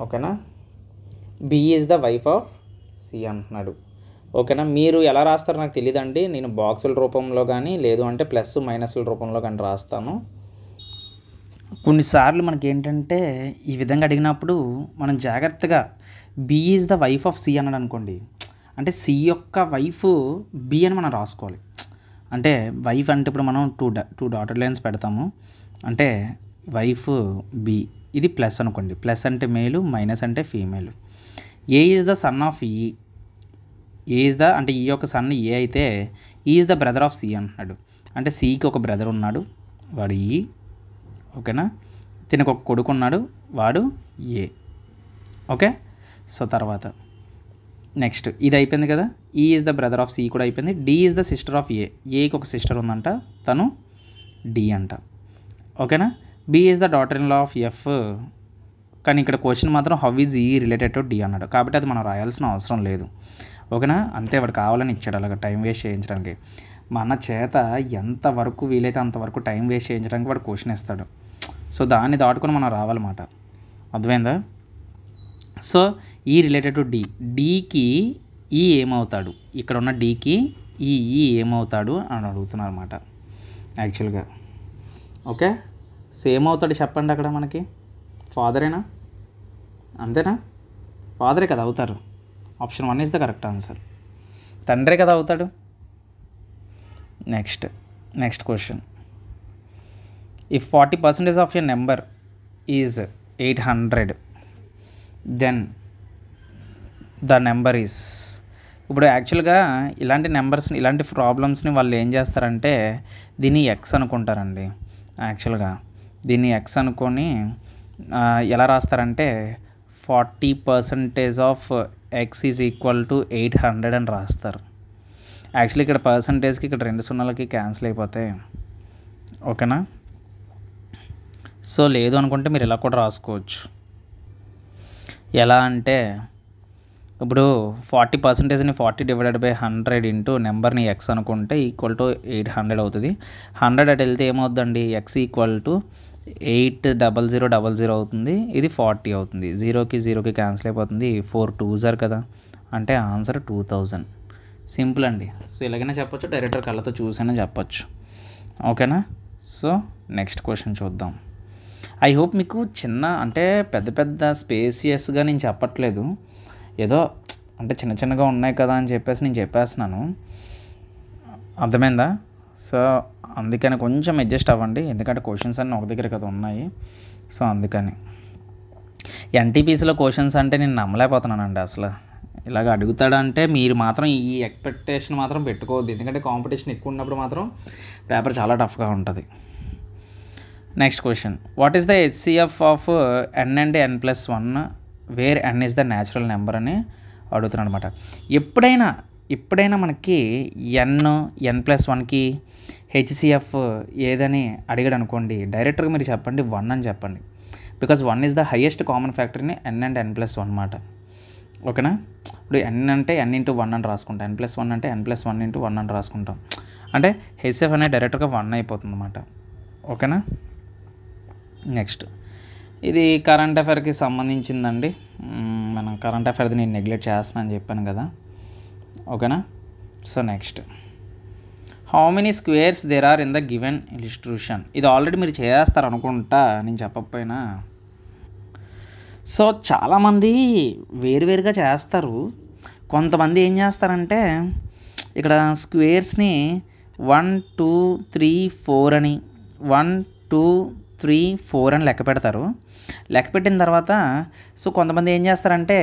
Speaker 1: ఓకేనా, B is the wife of C అంటున్నాడు. ఓకేనా, మీరు ఎలా రాస్తారో నాకు తెలియదండి, నేను బాక్సుల రూపంలో కానీ లేదు అంటే ప్లస్ మైనస్ల రూపంలో కానీ రాస్తాను. కొన్నిసార్లు మనకి ఏంటంటే ఈ విధంగా అడిగినప్పుడు మనం జాగ్రత్తగా B is the wife of C అన్నాడు అనుకోండి, అంటే C యొక్క వైఫ్ B అని మనం రాసుకోవాలి. అంటే వైఫ్ అంటే ఇప్పుడు మనం టూ డాటెడ్ లైన్స్ పెడతాము, అంటే వైఫ్ B, ఇది ప్లస్ అనుకోండి, ప్లస్ అంటే మేలు, మైనస్ అంటే female. A is the son of E, అంటే ఈ యొక్క సన్ ఏ అయితే ఈ is the brother of C అంటున్నాడు, అంటే Cకి ఒక బ్రదర్ ఉన్నాడు, వాడు E. ఓకేనా, తినకు ఒక కొడుకు ఉన్నాడు, వాడు A. ఓకే, సో తర్వాత నెక్స్ట్ ఇది అయిపోయింది కదా, ఈ is the brother of C కూడా అయిపోయింది. D is the sister of ఏకి ఒక సిస్టర్ ఉందంట, తను D అంట. ఓకేనా, B is the daughter in law of F, కానీ ఇక్కడ క్వశ్చన్ మాత్రం హౌ ఈజ్ ఈ రిలేటెడ్ టు D అన్నాడు, కాబట్టి అది మనం రాయాల్సిన అవసరం లేదు. ఓకేనా, అంతే, వాడు కావాలని ఇచ్చాడు అలాగ టైం వేస్ట్ చేయించడానికి. మన చేత ఎంతవరకు వీలైతే అంతవరకు టైం వేస్ట్ చేయించడానికి వాడు క్వశ్చన్ ఇస్తాడు. సో దాన్ని దాటుకొని మనం రావాలన్నమాట, అర్థమైందా. సో ఈ రిలేటెడ్ టు డీకి ఈ ఏమవుతాడు, ఇక్కడ ఉన్న డీకి ఈ ఏమవుతాడు అని అడుగుతున్నారు అనమాట యాక్చువల్గా. ఓకే, సో ఏమవుతాడు చెప్పండి అక్కడ మనకి? ఫాదరేనా? అంతేనా? ఫాదరే కదా అవుతారు. Option 1 is the correct answer. తండ్రే కదా అవుతాడు. Next question. If 40% of a number is 800 then the number is. ఇప్పుడు యాక్చువల్గా ఇలాంటి నెంబర్స్ని, ఇలాంటి ప్రాబ్లమ్స్ని వాళ్ళు ఏం చేస్తారంటే దీన్ని ఎక్స్ అనుకుంటారండి. యాక్చువల్గా దీన్ని ఎక్స్ అనుకొని ఎలా రాస్తారంటే 40% of X is equal to 800 అని రాస్తారు. యాక్చువల్లీ ఇక్కడ పర్సంటేజ్కి ఇక్కడ 2 సున్నాలకి క్యాన్సిల్ అయిపోతాయి. ఓకేనా? సో లేదు అనుకుంటే మీరు ఇలా కూడా రాసుకోవచ్చు. ఎలా అంటే ఇప్పుడు 40%ని 40 డివైడెడ్ బై 100 ఇంటూ నెంబర్ని ఎక్స్ అనుకుంటే ఈక్వల్ టు 800 అవుతుంది. 100 అటు వెళ్తే ఏమవుతుందండి? ఎక్స్ ఈక్వల్ టు 80000 అవుతుంది. ఇది 40 అవుతుంది. 0కి క్యాన్సిల్ అయిపోతుంది. 4 2s కదా, అంటే ఆన్సర్ 2000. సింపుల్ అండి. సో ఇలాగైనా చెప్పొచ్చు, డైరెక్టర్ కళ్ళతో చూసైనా చెప్పొచ్చు. ఓకేనా? సో నెక్స్ట్ క్వశ్చన్ చూద్దాం. ఐ హోప్ మీకు చిన్న అంటే పెద్ద స్పేసియస్గా నేను చెప్పట్లేదు, ఏదో అంటే చిన్నగా ఉన్నాయి కదా అని చెప్పేసి నేను చెప్పేస్తున్నాను. అర్థమైందా? సో అందుకని కొంచెం అడ్జస్ట్ అవ్వండి, ఎందుకంటే క్వశ్చన్స్ అన్నీ ఒక దగ్గర కదా ఉన్నాయి. సో అందుకని ఎన్టీపీసీలో క్వశ్చన్స్ అంటే నేను నమ్మలేకపోతున్నానండి. అసలు ఇలాగ అడుగుతాడంటే మీరు మాత్రం ఈ ఎక్స్పెక్టేషన్ మాత్రం పెట్టుకోవద్దు, ఎందుకంటే కాంపిటీషన్ ఎక్కువ ఉన్నప్పుడు మాత్రం పేపర్ చాలా టఫ్గా ఉంటుంది. Next question. What is the HCF of n and n+1 where n is the natural number అని అడుగుతున్నాడు అనమాట. ఎప్పుడైనా మనకి n+1కి హెచ్సిఎఫ్ ఏదని అడిగాడు అనుకోండి, డైరెక్ట్గా మీరు చెప్పండి 1 అని చెప్పండి. Because 1 is the highest common factor in n and n+1 అన్నమాట. ఓకేనా? ఇప్పుడు n అంటే n ఇంటూ 1 అని రాసుకుంటాం, n+1 అంటే n+1 ఇంటూ 1 అని రాసుకుంటాం. అంటే హెచ్సిఎఫ్ అనేది డైరెక్ట్గా 1 అయిపోతుంది అన్నమాట. ఓకేనా? నెక్స్ట్, ఇది కరెంట్ అఫైర్కి సంబంధించిందండి. మనం కరెంట్ అఫైర్ది నేను నెగ్లెక్ట్ చేస్తున్నాను అని చెప్పాను కదా. ఓకేనా? So next, how many squares there are in the given illustration. ఇది ఆల్రెడీ మీరు చేస్తారు అనుకుంటా, నేను చెప్పకపోయినా. సో చాలామంది వేరువేరుగా చేస్తారు. కొంతమంది ఏం చేస్తారంటే ఇక్కడ స్క్వేర్స్ని 1 2 3 4 అని 1 2 3 4 అని లెక్క పెడతారు. లెక్క పెట్టిన తర్వాత సో కొంతమంది ఏం చేస్తారంటే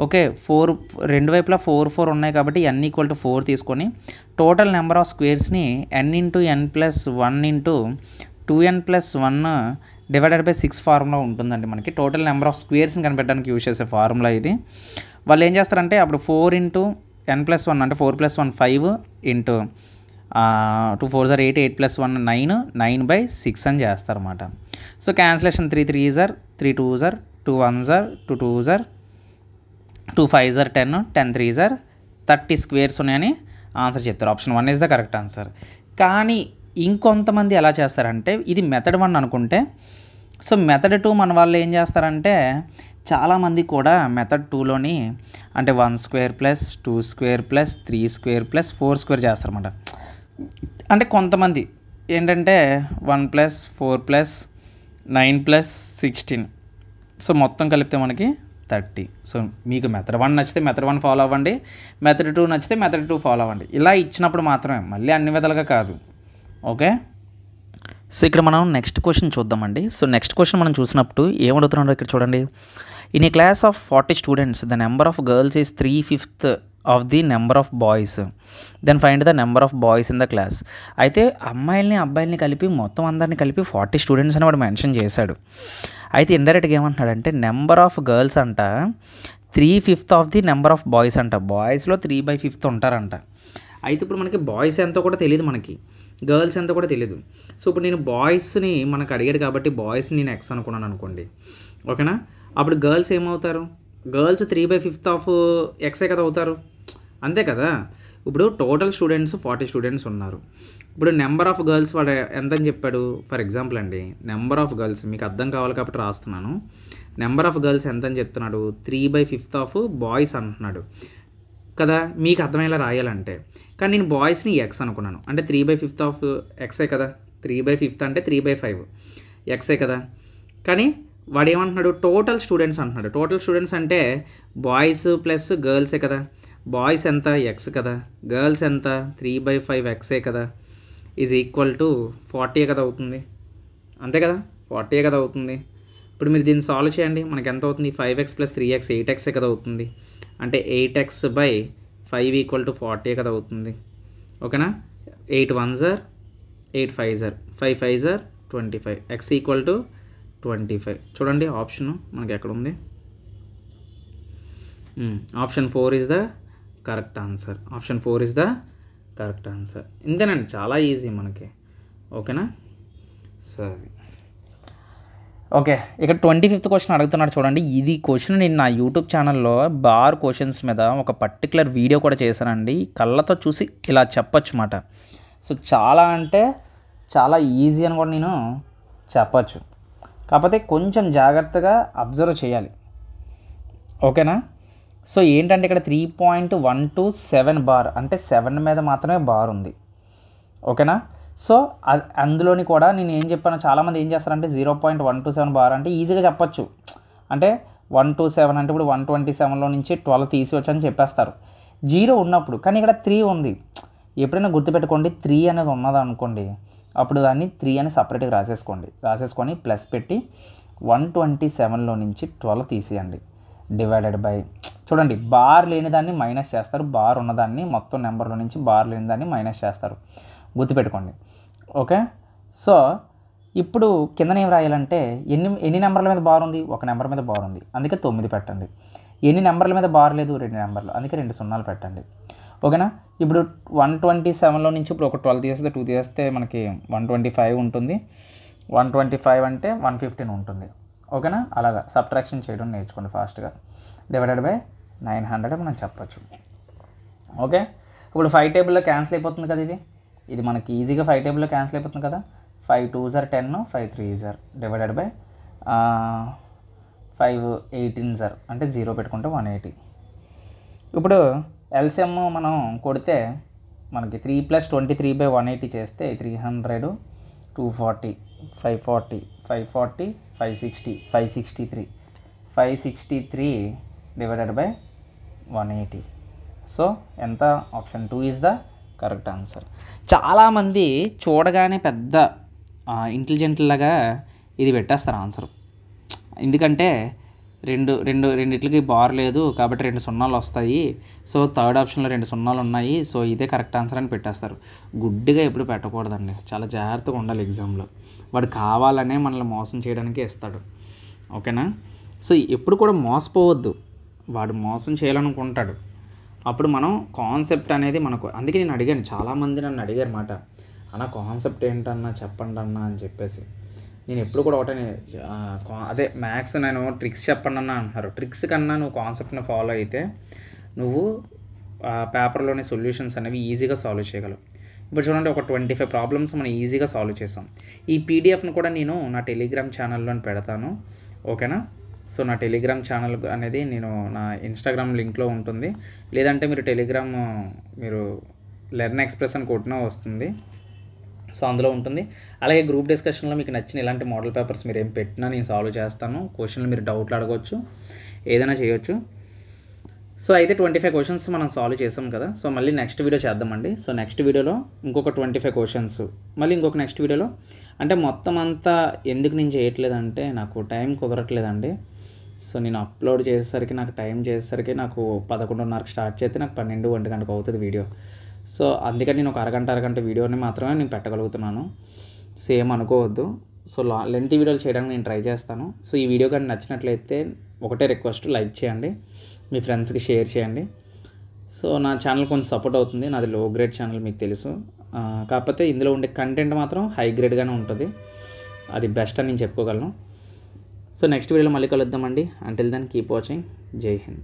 Speaker 1: ఓకే 4 రెండు వైపులా 4 4 ఉన్నాయి కాబట్టి n ఈక్వల్ టు 4 తీసుకొని టోటల్ నెంబర్ ఆఫ్ స్క్వేర్స్ని n into n+1 into 2n+1 divided by 6 formula ఉంటుందండి. మనకి టోటల్ నెంబర్ ఆఫ్ స్క్వేర్స్ని కనిపెట్టడానికి యూజ్ చేసే ఫార్ములా ఇది. వాళ్ళు ఏం చేస్తారంటే అప్పుడు 4 ఇంటూ n+1 అంటే 4+1 5 ఇంటూ 2 4s are 8 8+1 9 9/6 అని చేస్తారన్నమాట. So cancellation 3 3s are 3 2s are 2 1s are 2 2s are 2 5s are 10 10 3s are 30 squares ఉన్నాయని ఆన్సర్ చెప్తారు. Option 1 is the correct answer. కానీ ఇంకొంతమంది ఎలా చేస్తారంటే ఇది మెథడ్ 1 అనుకుంటే, సో మెథడ్ 2 మన వాళ్ళు ఏం చేస్తారంటే చాలామంది కూడా మెథడ్ 2లోని అంటే 1 square plus 2 square plus 3 square plus 4 square చేస్తారన్నమాట. అంటే కొంతమంది ఏంటంటే 1 + 4 + 9 + 16, సో మొత్తం కలిపితే మనకి 30. సో మీకు మెథడ్ 1 నచ్చితే మెథడ్ 1 ఫాలో అవ్వండి, మెథడ్ 2 నచ్చితే మెథడ్ 2 ఫాలో అవ్వండి. ఇలా ఇచ్చినప్పుడు మాత్రమే, మళ్ళీ అన్ని విధాలుగా కాదు. ఓకే, సో ఇక్కడ మనం నెక్స్ట్ క్వశ్చన్ చూద్దామండి. సో నెక్స్ట్ క్వశ్చన్ మనం చూసినప్పుడు ఏమడుగుతున్నాడో ఇక్కడ చూడండి. In a class of 40 students the number of girls is 3/5 of the number of boys, then find the number of boys in the class. అయితే అమ్మాయిల్ని అబ్బాయిల్ని కలిపి మొత్తం అందరిని కలిపి 40 స్టూడెంట్స్ అని వాడు మెన్షన్ చేశాడు. అయితే ఇండైరెక్ట్గా ఏమంటున్నాడంటే నెంబర్ ఆఫ్ గర్ల్స్ అంట 3/5 of the number of boys అంట. బాయ్స్లో 3/5 ఉంటారంట. అయితే ఇప్పుడు మనకి బాయ్స్ ఎంతో కూడా తెలియదు, మనకి గర్ల్స్ ఎంతో కూడా తెలియదు. సో ఇప్పుడు నేను బాయ్స్ని మనకు అడిగాడు కాబట్టి బాయ్స్ని నేను ఎక్స్ అనుకున్నాను అనుకోండి. ఓకేనా? అప్పుడు గర్ల్స్ ఏమవుతారు? గర్ల్స్ 3/5 ఆఫ్ ఎక్సే కదా అవుతారు, అంతే కదా. ఇప్పుడు టోటల్ స్టూడెంట్స్ 40 స్టూడెంట్స్ ఉన్నారు. ఇప్పుడు నెంబర్ ఆఫ్ గర్ల్స్ వాడు ఎంత అని చెప్పాడు. ఫర్ ఎగ్జాంపుల్ అండి, నెంబర్ ఆఫ్ గర్ల్స్ మీకు అర్థం కావాలి కాబట్టి రాస్తున్నాను. నెంబర్ ఆఫ్ గర్ల్స్ ఎంత అని చెప్తున్నాడు, 3/5 ఆఫ్ బాయ్స్ అంటున్నాడు కదా. మీకు అర్థమయ్యేలా రాయాలంటే, కానీ నేను బాయ్స్ని ఎక్స్ అనుకున్నాను, అంటే 3/5 ఆఫ్ ఎక్సే కదా. 3/5 అంటే 3/5 ఎక్సే కదా. కానీ వాడు ఏమంటున్నాడు, టోటల్ స్టూడెంట్స్ అంటున్నాడు. టోటల్ స్టూడెంట్స్ అంటే బాయ్స్ ప్లస్ గర్ల్సే కదా. బాయ్స్ ఎంత, ఎక్స్ కదా. గర్ల్స్ ఎంత, 3/5 ఎక్సే కదా. ఈజ్ ఈక్వల్ టు 40 కదా అవుతుంది, అంతే కదా. 40 కదా అవుతుంది. ఇప్పుడు మీరు దీన్ని సాల్వ్ చేయండి, మనకి ఎంత అవుతుంది, 5x + 3x 8x కదా అవుతుంది. అంటే 8x/5 = 40 కదా అవుతుంది. ఓకేనా. 8 1s are 8 5s are 5 5s are 25. x = 25. చూడండి ఆప్షన్ మనకి ఎక్కడ ఉంది. Option 4 is the correct answer. Option 4 is the correct answer. ఇంతేనండి, చాలా ఈజీ మనకి. ఓకేనా. సరే, ఓకే. ఇక్కడ 25th క్వశ్చన్ అడుగుతున్నాడు చూడండి. ఇది క్వశ్చన్ నేను నా యూట్యూబ్ ఛానల్లో బార్ క్వశ్చన్స్ మీద ఒక పర్టికులర్ వీడియో కూడా చేశానండి. కళ్ళతో చూసి ఇలా చెప్పచ్చు మాట. సో చాలా అంటే చాలా ఈజీ అని కూడా నేను చెప్పచ్చు, కాకపోతే కొంచెం జాగ్రత్తగా అబ్జర్వ్ చేయాలి. ఓకేనా. సో ఏంటంటే ఇక్కడ 3.127 బార్ అంటే 7 మీద మాత్రమే బార్ ఉంది. ఓకేనా. సో అందులోని కూడా నేను ఏం చెప్పాను, చాలామంది ఏం చేస్తారంటే 0.127 బార్ అంటే ఈజీగా చెప్పచ్చు. అంటే 127 అంటే ఇప్పుడు 127లో నుంచి 12 తీసివచ్చు అని చెప్పేస్తారు 0 ఉన్నప్పుడు. కానీ ఇక్కడ 3 ఉంది. ఎప్పుడైనా గుర్తుపెట్టుకోండి, 3 అనేది ఉన్నది అనుకోండి, అప్పుడు దాన్ని 3 అని సపరేట్గా రాసేసుకొని ప్లస్ పెట్టి 127లో నుంచి 12 తీసేయండి. డివైడెడ్ బై, చూడండి బార్ లేని దాన్ని మైనస్ చేస్తారు, బార్ ఉన్నదాన్ని మొత్తం నెంబర్లో నుంచి బార్ లేని దాన్ని మైనస్ చేస్తారు, గుర్తుపెట్టుకోండి. ఓకే. సో ఇప్పుడు కిందన ఏం రాయాలంటే ఎన్ని నెంబర్ల మీద బార్ ఉంది, ఒక నెంబర్ మీద బార్ ఉంది, అందుకే 9 పెట్టండి. ఎన్ని నెంబర్ల మీద బార్ లేదు, 2 నెంబర్లు, అందుకే 2 సున్నాలు పెట్టండి. ఓకేనా. ఇప్పుడు 127లో నుంచి ఇప్పుడు ఒక 12 తీస్తే 2 తీస్తే మనకి 125 ఉంటుంది. 125 అంటే 115 ఉంటుంది. ఓకేనా. అలాగా సబ్ట్రాక్షన్ చేయడం నేర్చుకోండి ఫాస్ట్గా. డివైడెడ్ బై 900 మనం చెప్పచ్చు. ఓకే. ఇప్పుడు 5 టేబుల్లో క్యాన్సిల్ అయిపోతుంది కదా. ఇది మనకి ఈజీగా 5 టేబుల్లో క్యాన్సిల్ అయిపోతుంది కదా. 5 2s are 10, 5 3s are divided by 5 18s are అంటే 0 పెట్టుకుంటే 180. ఇప్పుడు ఎల్సిఎం మనం కొడితే మనకి 3 + 23/180 చేస్తే 300, 240, 540, 540, 560, 563, 563 డివైడెడ్ బై 180. సో ఎంత, option 2 is the correct answer. చాలామంది చూడగానే పెద్ద ఇంటెలిజెంట్ లాగా ఇది పెట్టేస్తారు ఆన్సర్. ఎందుకంటే రెండిట్లకి బార్ లేదు కాబట్టి 2 సున్నాలు వస్తాయి. సో థర్డ్ ఆప్షన్లో 2 సున్నాలు ఉన్నాయి, సో ఇదే కరెక్ట్ ఆన్సర్ అని పెట్టేస్తారు. గుడ్డిగా ఎప్పుడు పెట్టకూడదండి, చాలా జాగ్రత్తగా ఉండాలి ఎగ్జామ్లో. వాడు కావాలనే మనల్ని మోసం చేయడానికి ఇస్తాడు. ఓకేనా. సో ఎప్పుడు కూడా మోసపోవద్దు, వాడు మోసం చేయాలనుకుంటాడు. అప్పుడు మనం కాన్సెప్ట్ అనేది మనకు, అందుకే నేను అడిగాను, చాలామంది నన్ను అడిగారు మాట, అన్న కాన్సెప్ట్ ఏంటన్నా చెప్పండి అన్న అని చెప్పేసి. నేను ఎప్పుడు కూడా ఒకటే అదే మ్యాథ్స్ నేను ట్రిక్స్ చెప్పండి అన్న అంటున్నారు. ట్రిక్స్ కన్నా నువ్వు కాన్సెప్ట్ని ఫాలో అయితే నువ్వు పేపర్లోని సొల్యూషన్స్ అనేవి ఈజీగా సాల్వ్ చేయగలవు. ఇప్పుడు చూడండి, ఒక 25 ప్రాబ్లమ్స్ మనం ఈజీగా సాల్వ్ చేసాం. ఈ పీడిఎఫ్ను కూడా నేను నా టెలిగ్రామ్ ఛానల్లో పెడతాను. ఓకేనా. సో నా టెలిగ్రామ్ ఛానల్ అనేది నేను నా ఇన్స్టాగ్రామ్ లింక్లో ఉంటుంది, లేదంటే మీరు టెలిగ్రామ్ మీరు లెర్న్ ఎక్స్ప్రెస్ అని కొట్టినా వస్తుంది. సో అందులో ఉంటుంది. అలాగే గ్రూప్ డిస్కషన్లో మీకు నచ్చిన ఇలాంటి మోడల్ పేపర్స్ మీరు ఏం పెట్టినా నేను సాల్వ్ చేస్తాను. క్వశ్చన్లు మీరు డౌట్లు అడగవచ్చు, ఏదైనా చేయొచ్చు. సో అయితే 25 క్వశ్చన్స్ మనం సాల్వ్ చేసాం కదా. సో మళ్ళీ నెక్స్ట్ వీడియో చేద్దామండి. సో నెక్స్ట్ వీడియోలో ఇంకొక 25 క్వశ్చన్స్, మళ్ళీ ఇంకొక నెక్స్ట్ వీడియోలో. అంటే మొత్తం అంతా ఎందుకు నేను చేయట్లేదంటే నాకు టైం కుదరట్లేదండి. సో నేను అప్లోడ్ చేసేసరికి నాకు 11:30కి స్టార్ట్ చేస్తే నాకు 12-1 గంటకు అవుతుంది వీడియో. సో అందుకని నేను ఒక అరగంట వీడియోని మాత్రమే నేను పెట్టగలుగుతున్నాను. సో ఏమనుకోవద్దు. సో లెంత్ వీడియోలు చేయడానికి నేను ట్రై చేస్తాను. సో ఈ వీడియో కానీ నచ్చినట్లయితే ఒకటే రిక్వెస్ట్, లైక్ చేయండి, మీ ఫ్రెండ్స్కి షేర్ చేయండి. సో నా ఛానల్ కొంచెం సపోర్ట్ అవుతుంది. నాది లో గ్రేడ్ ఛానల్ మీకు తెలుసు, కాకపోతే ఇందులో ఉండే కంటెంట్ మాత్రం హై గ్రేడ్గానే ఉంటుంది. అది బెస్ట్ అని నేను చెప్పుకోగలను. సో నెక్స్ట్ వీడియోలో మళ్ళీ కలుద్దామండి. Until then keep watching. జై హింద్.